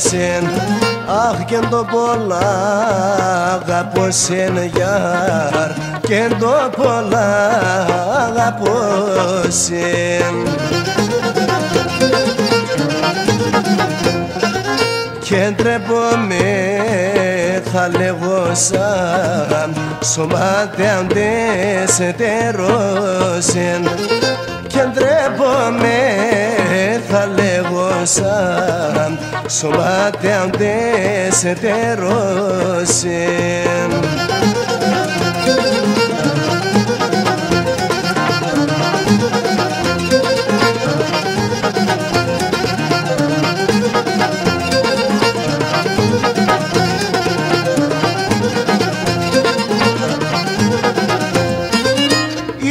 σεν. Αχ και το πολλά αγαπώ σεν γιάρ, και το πολλά αγαπώ σεν. Και ντρέπομαι θα λέγω σαν σωματεάντες ετερώσεν. Και ντρέπομαι θα λέγω σαν σωματεάντες ετερώσεν.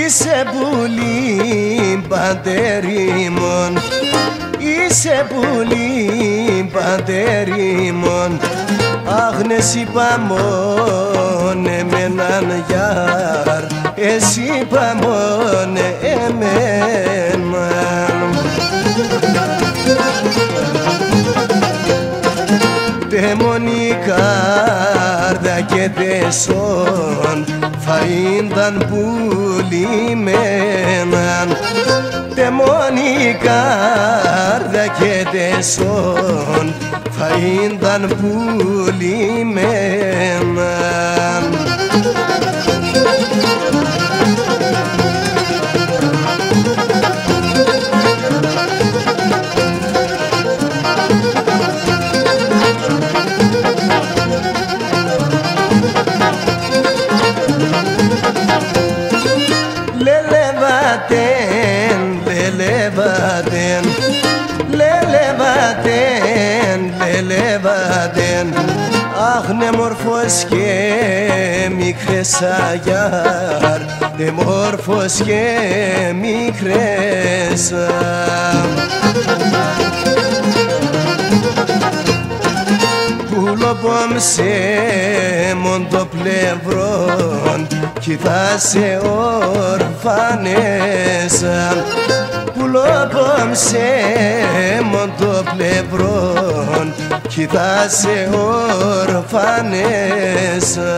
Είσαι πουλί παντέρημον, είσαι πουλί παντέρημον. Αχ ναι σ' είπα μόνε εμέναν γιάρ, εσύ είπα μόνε εμέναν. Τεμονή κάρδα και τεσόν φαΐνταν πουλημέναν. Τεμονή κάρδα και τεσόν φαΐνταν πουλημέναν. Λελεβάτεν, λελεβάτεν, λελεβάτεν. Αχ ναι μόρφος και μικρές αγιάρ, ναι μόρφος και μικρές. Πουλοπόμσε μον το πλευρόν, κι θα σε ορφανέσα. Πουλοπόμσε μον το πλευρόν, κι θα σε ορφανέσα.